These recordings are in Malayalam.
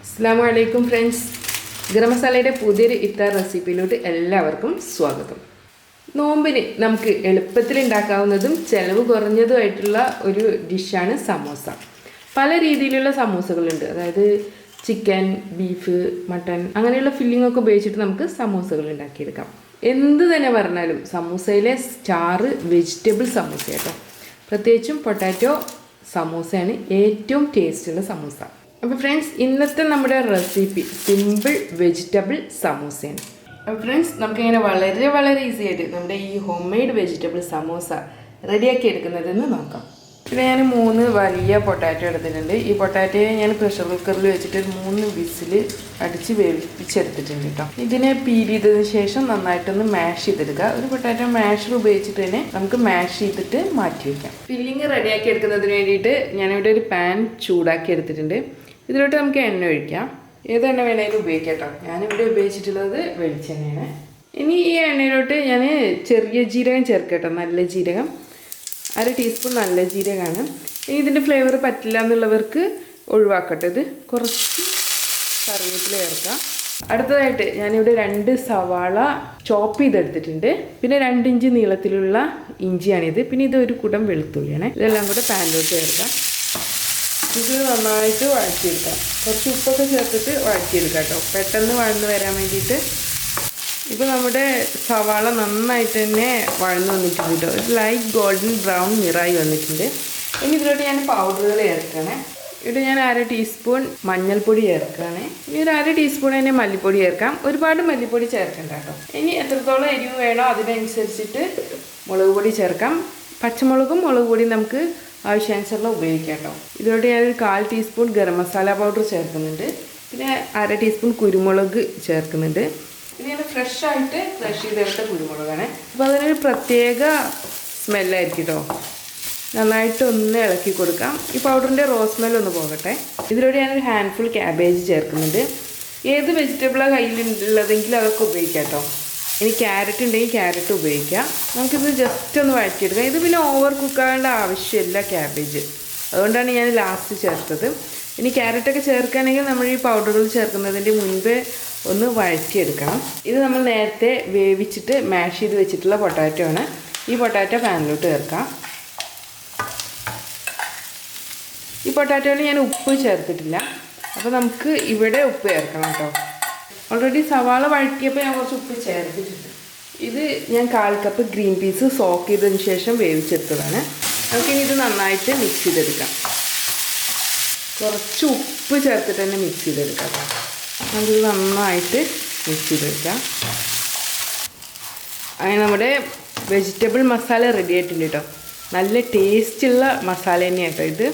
അസ്സലാമു അലൈക്കും ഫ്രണ്ട്സ്. ഗരം മസാലയുടെ പുതിയൊരു ഇഫ്താർ റെസിപ്പിയിലോട്ട് എല്ലാവർക്കും സ്വാഗതം. നോമ്പിന് നമുക്ക് എളുപ്പത്തിൽ ഉണ്ടാക്കാവുന്നതും ചിലവ് കുറഞ്ഞതുമായിട്ടുള്ള ഒരു ഡിഷാണ് സമോസ. പല രീതിയിലുള്ള സമോസകളുണ്ട്. അതായത് ചിക്കൻ, ബീഫ്, മട്ടൺ അങ്ങനെയുള്ള ഫില്ലിംഗ് ഒക്കെ ഉപയോഗിച്ചിട്ട് നമുക്ക് സമോസകൾ ഉണ്ടാക്കിയെടുക്കാം. എന്ത് തന്നെ പറഞ്ഞാലും സമൂസയിലെ സ്റ്റാർ വെജിറ്റബിൾ സമൂസ കേട്ടോ. പ്രത്യേകിച്ചും പൊട്ടാറ്റോ സമൂസയാണ് ഏറ്റവും ടേസ്റ്റുള്ള സമൂസ. അപ്പോൾ ഫ്രണ്ട്സ്, ഇന്നത്തെ നമ്മുടെ റെസിപ്പി സിമ്പിൾ വെജിറ്റബിൾ സമൂസയാണ്. അപ്പോൾ ഫ്രണ്ട്സ്, നമുക്കിങ്ങനെ വളരെ ഈസി ആയിട്ട് നമ്മുടെ ഈ ഹോം മെയ്ഡ് വെജിറ്റബിൾ സമൂസ റെഡിയാക്കി എടുക്കുന്നതെന്ന് നോക്കാം. ഇവിടെ ഞാൻ 3 വലിയ പൊട്ടാറ്റോ എടുത്തിട്ടുണ്ട്. ഈ പൊട്ടാറ്റോയെ ഞാൻ പ്രഷർ കുക്കറിൽ വെച്ചിട്ട് 3 വിസിൽ അടിച്ച് വേവിപ്പിച്ചെടുത്തിട്ടുണ്ട് കേട്ടോ. ഇതിനെ പീൽ ചെയ്തതിന് ശേഷം നന്നായിട്ടൊന്ന് മാഷ് ചെയ്തെടുക്കുക. ഒരു പൊട്ടാറ്റോ മാഷർ ഉപയോഗിച്ചിട്ട് തന്നെ നമുക്ക് മാഷ് ചെയ്തിട്ട് മാറ്റി വയ്ക്കാം. ഫില്ലിങ് റെഡിയാക്കി എടുക്കുന്നതിന് വേണ്ടിയിട്ട് ഞാനിവിടെ ഒരു പാൻ ചൂടാക്കി എടുത്തിട്ടുണ്ട്. ഇതിലോട്ട് നമുക്ക് എണ്ണ ഒഴിക്കാം. ഏത് എണ്ണ വേണമെങ്കിലും ഉപയോഗിക്കാം കേട്ടോ. ഞാനിവിടെ ഉപയോഗിച്ചിട്ടുള്ളത് വെളിച്ചെണ്ണയാണ്. ഇനി ഈ എണ്ണയിലോട്ട് ഞാൻ ചെറിയ ജീരകം ചേർക്കാം കേട്ടോ. നല്ല ജീരകം 1/2 ടീസ്പൂൺ നല്ല ജീരകമാണ്. ഇനി ഇതിൻ്റെ ഫ്ലേവർ പറ്റില്ല എന്നുള്ളവർക്ക് ഒഴിവാക്കട്ടെ. ഇത് കുറച്ച് കറിവേപ്പില ചേർക്കാം. അടുത്തതായിട്ട് ഞാനിവിടെ 2 സവാള ചോപ്പ് ചെയ്തെടുത്തിട്ടുണ്ട്. പിന്നെ 2 ഇഞ്ച് നീളത്തിലുള്ള ഇഞ്ചിയാണിത്. പിന്നെ ഇത് ഒരു കുടം വെളുത്തുള്ളിയാണ്. ഇതെല്ലാം കൂടെ പാനിലോട്ട് ചേർക്കാം. ഇത് നന്നായിട്ട് വഴറ്റിയെടുക്കാം. കുറച്ച് ഉപ്പൊക്കെ ചേർത്തിട്ട് വഴറ്റിയെടുക്കാം കേട്ടോ, പെട്ടെന്ന് വഴന്ന് വരാൻ വേണ്ടിയിട്ട്. ഇപ്പോൾ നമ്മുടെ സവാള നന്നായിട്ട് തന്നെ വഴന്ന് വന്നിട്ടുണ്ട് കേട്ടോ. ഒരു ലൈറ്റ് ഗോൾഡൻ ബ്രൗൺ നിറായി വന്നിട്ടുണ്ട്. ഇനി ഇതിലോട്ട് ഞാൻ പൗഡറുകൾ ചേർക്കണേ. ഇവിടെ ഞാൻ 1/2 ടീസ്പൂൺ മഞ്ഞൾപ്പൊടി ചേർക്കുകയാണ്. ഇനി ഒരു 1/2 ടീസ്പൂൺ തന്നെ മല്ലിപ്പൊടി ചേർക്കാം. ഒരുപാട് മല്ലിപ്പൊടി ചേർക്കണ്ട കേട്ടോ. ഇനി എത്രത്തോളം എരിവ് വേണോ അതിനനുസരിച്ചിട്ട് മുളക് പൊടി ചേർക്കാം. പച്ചമുളകും മുളക് പൊടിയും നമുക്ക് ആവശ്യാനുസരണം ഉപയോഗിക്കാം കേട്ടോ. ഇതിലോട്ട് ഞാനൊരു 1/4 ടീസ്പൂൺ ഗരം മസാല പൗഡർ ചേർക്കുന്നുണ്ട്. പിന്നെ 1/2 ടീസ്പൂൺ കുരുമുളക് ചേർക്കുന്നുണ്ട്. ഇത് ഞാൻ ഫ്രഷ് ആയിട്ട് ക്രഷ് ചെയ്തെടുത്ത കുരുമുളകാണ്. അപ്പോൾ അതിനൊരു പ്രത്യേക സ്മെല്ലായിരിക്കും കേട്ടോ. നന്നായിട്ട് ഒന്ന് ഇളക്കി കൊടുക്കാം. ഈ പൗഡറിൻ്റെ സ്മെല്ലൊന്ന് പോകട്ടെ. ഇതിലൂടെ ഞാനൊരു ഹാൻഡ്ഫുൾ ക്യാബേജ് ചേർക്കുന്നുണ്ട്. ഏത് വെജിറ്റബിളാണ് കയ്യിലുള്ളതെങ്കിലും അതൊക്കെ ഉപയോഗിക്കാം കേട്ടോ. ഇനി ക്യാരറ്റ് ഉണ്ടെങ്കിൽ ക്യാരറ്റ് ഉപയോഗിക്കാം. നമുക്കിത് ജസ്റ്റ് ഒന്ന് വഴറ്റിയെടുക്കാം. ഇത് പിന്നെ ഓവർ കുക്കാകേണ്ട ആവശ്യമില്ല ക്യാബേജ്, അതുകൊണ്ടാണ് ഞാൻ ലാസ്റ്റ് ചേർത്തത്. ഇനി ക്യാരറ്റൊക്കെ ചേർക്കുകയാണെങ്കിൽ നമ്മൾ ഈ പൗഡറുകൾ ചേർക്കുന്നതിൻ്റെ മുൻപേ ഒന്ന് വഴറ്റിയെടുക്കണം. ഇത് നമ്മൾ നേരത്തെ വേവിച്ചിട്ട് മാഷ് ചെയ്ത് വെച്ചിട്ടുള്ള പൊട്ടാറ്റോ ആണ്. ഈ പൊട്ടാറ്റോ പാനിലോട്ട് ചേർക്കാം. ഈ പൊട്ടാറ്റോയിൽ ഞാൻ ഉപ്പ് ചേർത്തിട്ടില്ല, അപ്പോൾ നമുക്ക് ഇവിടെ ഉപ്പ് ചേർക്കണം കേട്ടോ. ഓൾറെഡി സവാള വഴറ്റിയപ്പോൾ ഞാൻ കുറച്ച് ഉപ്പ് ചേർത്തിട്ടുണ്ട്. ഇത് ഞാൻ 1/4 കപ്പ് ഗ്രീൻ പീസ് സോക്ക് ചെയ്തതിന് ശേഷം വേവിച്ചെടുത്തതാണ്. നമുക്കിനി ഇത് നന്നായിട്ട് മിക്സ് ചെയ്തെടുക്കാം. കുറച്ച് ഉപ്പ് ചേർത്തിട്ട് തന്നെ മിക്സ് ചെയ്തെടുക്കാം. നമുക്കിത് നന്നായിട്ട് മിക്സ് ചെയ്തെടുക്കാം. അങ്ങനെ നമ്മുടെ വെജിറ്റബിൾ മസാല റെഡി ആയിട്ടുണ്ട് കേട്ടോ. നല്ല ടേസ്റ്റുള്ള മസാല തന്നെയാണ് കേട്ടോ ഇത്.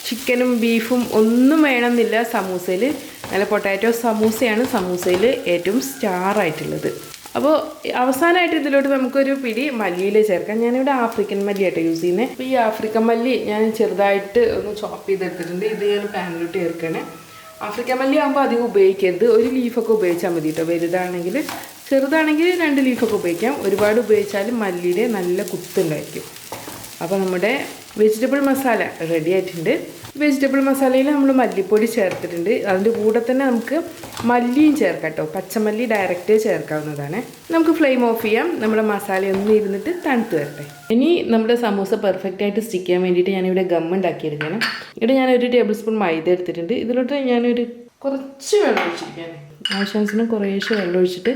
ചിക്കനും ബീഫും ഒന്നും വേണമെന്നില്ല സമൂസയിൽ. നല്ല പൊട്ടാറ്റോ സമൂസയാണ് സമൂസയിൽ ഏറ്റവും സ്റ്റാറായിട്ടുള്ളത്. അപ്പോൾ അവസാനമായിട്ട് ഇതിലോട്ട് നമുക്കൊരു പിടി മല്ലിയില ചേർക്കാം. ഞാനിവിടെ ആഫ്രിക്കൻ മല്ലിയായിട്ട് യൂസ് ചെയ്യുന്നത്. അപ്പോൾ ഈ ആഫ്രിക്കൻ മല്ലി ഞാൻ ചെറുതായിട്ട് ഒന്ന് ചോപ്പ് ചെയ്തെടുത്തിട്ടുണ്ട്. ഇത് ഞാൻ പാനിലോട്ട് ചേർക്കണേ. ആഫ്രിക്കൻ മല്ലി ആകുമ്പോൾ അധികം ഉപയോഗിക്കരുത്. 1 ലീഫൊക്കെ ഉപയോഗിച്ചാൽ മതി കേട്ടോ. വലുതാണെങ്കിൽ. ചെറുതാണെങ്കിൽ 2 ലീഫൊക്കെ ഉപയോഗിക്കാം. ഒരുപാട് ഉപയോഗിച്ചാലും മല്ലിയുടെ നല്ല കുത്തുണ്ടായിരിക്കും. അപ്പോൾ നമ്മുടെ വെജിറ്റബിൾ മസാല റെഡി ആയിട്ടുണ്ട്. വെജിറ്റബിൾ മസാലയിൽ നമ്മൾ മല്ലിപ്പൊടി ചേർത്തിട്ടുണ്ട്. അതിൻ്റെ കൂടെ തന്നെ നമുക്ക് മല്ലിയും ചേർക്കാം കേട്ടോ. പച്ചമല്ലി ഡയറക്റ്റ് ചേർക്കാവുന്നതാണ്. നമുക്ക് ഫ്ലെയിം ഓഫ് ചെയ്യാം. നമ്മുടെ മസാലയൊന്നും ഇരുന്നിട്ട് തണുത്ത് വരട്ടെ. ഇനി നമ്മുടെ സമൂസ പെർഫെക്റ്റ് ആയിട്ട് സ്റ്റിക്ക് ചെയ്യാൻ വേണ്ടിയിട്ട് ഞാനിവിടെ ഗം ഉണ്ടാക്കിയെടുക്കണം. ഇവിടെ ഞാൻ 1 ടേബിൾ സ്പൂൺ മൈദ എടുത്തിട്ടുണ്ട്. ഇതിലോട്ട് ഞാനൊരു കുറച്ച് വെള്ളം ഒഴിച്ചിരിക്കുകയാണ്. ആവശ്യാനുസരണം കുറേശ്ശെ വെള്ളം ഒഴിച്ചിട്ട്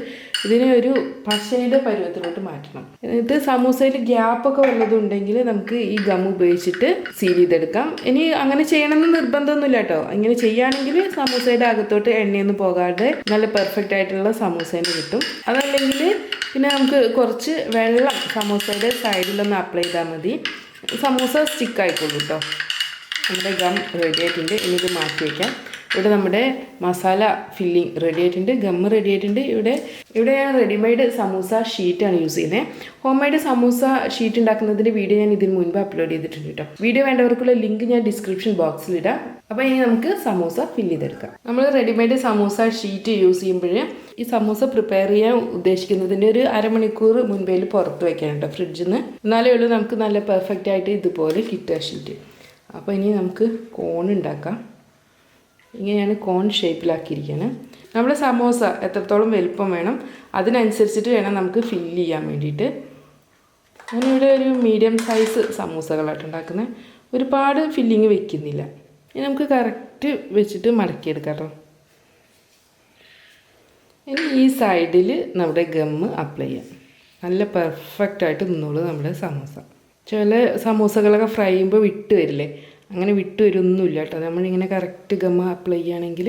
ഇതിനെ ഒരു പശയുടെ പരുവത്തിലോട്ട് മാറ്റണം. എന്നിട്ട് സമൂസയിൽ ഗ്യാപ്പൊക്കെ വല്ലതും ഉണ്ടെങ്കിൽ നമുക്ക് ഈ ഗം ഉപയോഗിച്ചിട്ട് സീൽ ചെയ്തെടുക്കാം. ഇനി അങ്ങനെ ചെയ്യണമെന്ന് നിർബന്ധമൊന്നുമില്ല കേട്ടോ. ഇങ്ങനെ ചെയ്യുകയാണെങ്കിൽ സമൂസയുടെ അകത്തോട്ട് എണ്ണയൊന്നും പോകാതെ നല്ല പെർഫെക്റ്റ് ആയിട്ടുള്ള സമൂസ തന്നെ കിട്ടും. അതല്ലെങ്കിൽ പിന്നെ നമുക്ക് കുറച്ച് വെള്ളം സമൂസയുടെ സൈഡിലൊന്ന് അപ്ലൈ ചെയ്താൽ മതി. സമൂസ സ്റ്റിക്കായിക്കോളൂ കേട്ടോ. നമ്മുടെ ഗം റെഡി ആയിട്ടുണ്ട്. ഇനി ഇത് മാറ്റി വയ്ക്കാം. ഇവിടെ നമ്മുടെ മസാല ഫില്ലിങ് റെഡി ആയിട്ടുണ്ട്. ഗം റെഡി ആയിട്ടുണ്ട്. ഇവിടെ ഞാൻ റെഡിമെയ്ഡ് സമൂസ ഷീറ്റാണ് യൂസ് ചെയ്യുന്നത്. ഹോം മെയ്ഡ് സമൂസ ഷീറ്റ് ഉണ്ടാക്കുന്നതിൻ്റെ വീഡിയോ ഞാൻ ഇതിന് മുൻപ് അപ്ലോഡ് ചെയ്തിട്ടുണ്ട് കേട്ടോ. വീഡിയോ വേണ്ടവർക്കുള്ള ലിങ്ക് ഞാൻ ഡിസ്ക്രിപ്ഷൻ ബോക്സിൽ ഇടാം. അപ്പോൾ ഇനി നമുക്ക് സമൂസ ഫില്ല് ചെയ്തെടുക്കാം. നമ്മൾ റെഡിമെയ്ഡ് സമൂസ ഷീറ്റ് യൂസ് ചെയ്യുമ്പോൾ ഈ സമൂസ പ്രിപ്പയർ ചെയ്യാൻ ഉദ്ദേശിക്കുന്നതിൻ്റെ ഒരു 1/2 മണിക്കൂർ മുൻപേ പുറത്ത് വയ്ക്കണം കേട്ടോ, ഫ്രിഡ്ജിൽ നിന്ന്. എന്നാലേ ഉള്ളൂ നമുക്ക് നല്ല പെർഫെക്റ്റ് ആയിട്ട് ഇതുപോലെ കിട്ടുക ഷീറ്റ്. അപ്പോൾ ഇനി നമുക്ക് കോൺ ഉണ്ടാക്കാം. ഇങ്ങനെയാണ് കോൺ ഷേപ്പിലാക്കിയിരിക്കുകയാണ്. നമ്മുടെ സമോസ എത്രത്തോളം വലുപ്പം വേണം അതിനനുസരിച്ചിട്ട് വേണം നമുക്ക് ഫില്ല് ചെയ്യാൻ വേണ്ടിയിട്ട്. ഞാനിവിടെ ഒരു മീഡിയം സൈസ് സമൂസകളായിട്ട് ഉണ്ടാക്കുന്നത്. ഒരുപാട് ഫില്ലിങ് വെക്കുന്നില്ല. ഇനി നമുക്ക് കറക്റ്റ് വെച്ചിട്ട് മടക്കിയെടുക്കാം കേട്ടോ. ഇനി ഈ സൈഡിൽ നമ്മുടെ ഗമ്മ് അപ്ലൈ ചെയ്യാം. നല്ല പെർഫെക്റ്റായിട്ട് നിന്നോളൂ നമ്മുടെ സമോസ. ചില സമൂസകളൊക്കെ ഫ്രൈ ചെയ്യുമ്പോൾ വിട്ട് വരില്ലേ, അങ്ങനെ വിട്ട് വരുമൊന്നുമില്ല കേട്ടോ. നമ്മളിങ്ങനെ കറക്റ്റ് ഗമ്മ അപ്ലൈ ചെയ്യുകയാണെങ്കിൽ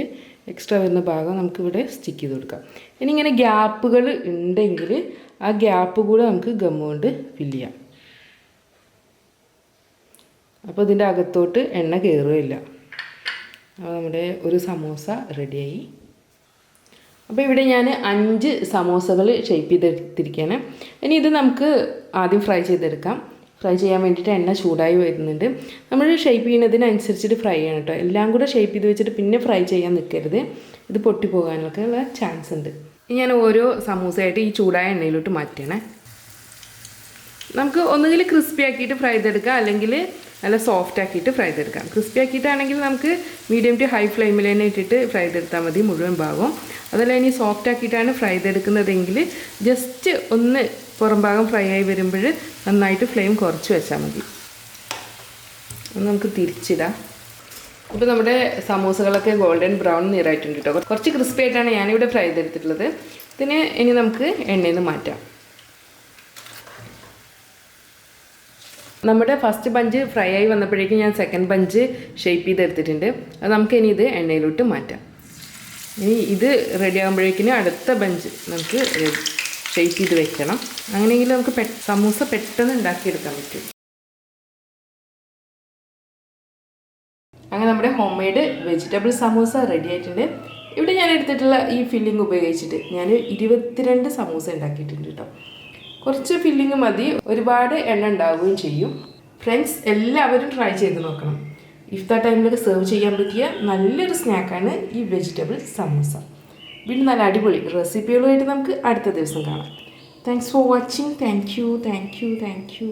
എക്സ്ട്രാ വരുന്ന ഭാഗം നമുക്കിവിടെ സ്റ്റിക്ക് ചെയ്ത് കൊടുക്കാം. ഇനി ഇങ്ങനെ ഗ്യാപ്പുകൾ ഉണ്ടെങ്കിൽ ആ ഗ്യാപ്പ് കൂടെ നമുക്ക് ഗമ്മ കൊണ്ട് ഫില്ല് ചെയ്യാം. അപ്പോൾ ഇതിൻ്റെ അകത്തോട്ട് എണ്ണ കയറുകയില്ല. അപ്പോൾ നമ്മുടെ ഒരു സമോസ റെഡിയായി. അപ്പോൾ ഇവിടെ ഞാൻ 5 സമോസകൾ ഷേപ്പ് ചെയ്തെടുത്തിരിക്കുകയാണ്. ഇനി ഇത് നമുക്ക് ആദ്യം ഫ്രൈ ചെയ്തെടുക്കാം. ഫ്രൈ ചെയ്യാൻ വേണ്ടിയിട്ട് എണ്ണ ചൂടായി വരുന്നുണ്ട്. നമ്മൾ ഷേപ്പ് ചെയ്യുന്നതിനനുസരിച്ചിട്ട് ഫ്രൈ ചെയ്യണം കേട്ടോ. എല്ലാം കൂടെ ഷേപ്പ് ചെയ്ത് വെച്ചിട്ട് പിന്നെ ഫ്രൈ ചെയ്യാൻ നിൽക്കരുത്, ഇത് പൊട്ടിപ്പോകാനൊക്കെ ഉള്ള ചാൻസ് ഉണ്ട്. ഞാൻ ഓരോ സമൂസയായിട്ട് ഈ ചൂടായ എണ്ണയിലോട്ട് മാറ്റണേ. നമുക്ക് ഒന്നുകിൽ ക്രിസ്പി ആക്കിയിട്ട് ഫ്രൈ ചെയ്തെടുക്കാം, അല്ലെങ്കിൽ നല്ല സോഫ്റ്റ് ആക്കിയിട്ട് ഫ്രൈ ചെയ്തെടുക്കാം. ക്രിസ്പി ആക്കിയിട്ടാണെങ്കിൽ നമുക്ക് മീഡിയം ടു ഹൈ ഫ്ലെയിമിൽ തന്നെ ഇട്ടിട്ട് ഫ്രൈ ചെയ്തെടുത്താൽ മതി മുഴുവൻ ഭാഗവും. അതല്ല ഇനി സോഫ്റ്റ് ആക്കിയിട്ടാണ് ഫ്രൈ ചെയ്തെടുക്കുന്നതെങ്കിൽ ജസ്റ്റ് ഒന്ന് പുറം ഭാഗം ഫ്രൈ ആയി വരുമ്പോൾ നന്നായിട്ട് ഫ്ലെയിം കുറച്ച് വെച്ചാൽ മതി. നമുക്ക് തിരിച്ചിടാം. ഇപ്പോൾ നമ്മുടെ സമൂസകളൊക്കെ ഗോൾഡൻ ബ്രൗൺ നിറായിട്ടുണ്ട് കേട്ടോ. കുറച്ച് ക്രിസ്പി ആയിട്ടാണ് ഞാനിവിടെ ഫ്രൈ ചെയ്തെടുത്തിട്ടുള്ളത്. ഇതിനെ ഇനി നമുക്ക് എണ്ണയിൽ നിന്ന് മാറ്റാം. നമ്മുടെ ഫസ്റ്റ് ബഞ്ച് ഫ്രൈ ആയി വന്നപ്പോഴേക്കും ഞാൻ സെക്കൻഡ് ബഞ്ച് ഷേപ്പ് ചെയ്തെടുത്തിട്ടുണ്ട്. അത് നമുക്ക് ഇനി ഇത് എണ്ണയിലോട്ട് മാറ്റാം. ഇനി ഇത് റെഡി ആകുമ്പോഴേക്കിനും അടുത്ത ബഞ്ച് നമുക്ക് ഷേപ്പ് ചെയ്ത് വെക്കണം. അങ്ങനെയെങ്കിൽ നമുക്ക് സമൂസ പെട്ടെന്ന് ഉണ്ടാക്കിയെടുക്കാൻ പറ്റും. അങ്ങനെ നമ്മുടെ home made vegetable samosa ready ആയിട്ടുണ്ട്. ഇവിടെ ഞാൻ എടുത്തിട്ടുള്ള ഈ ഫില്ലിംഗ് ഉപയോഗിച്ചിട്ട് ഞാൻ 22 സമൂസ ഉണ്ടാക്കിയിട്ടുണ്ട് കേട്ടോ. കുറച്ച് ഫില്ലിങ് മതി, ഒരുപാട് എണ്ണ ഉണ്ടാവുകയും ചെയ്യും. ഫ്രണ്ട്സ്, എല്ലാവരും ട്രൈ ചെയ്ത് നോക്കണം. ഇഫ്താർ ടൈമിലൊക്കെ സെർവ് ചെയ്യാൻ പറ്റിയ നല്ലൊരു സ്നാക്കാണ് ഈ വെജിറ്റബിൾ സമൂസ. വീണ്ടും നല്ല അടിപൊളി റെസിപ്പികളുമായിട്ട് നമുക്ക് അടുത്ത ദിവസം കാണാം. Thanks for watching. Thank you.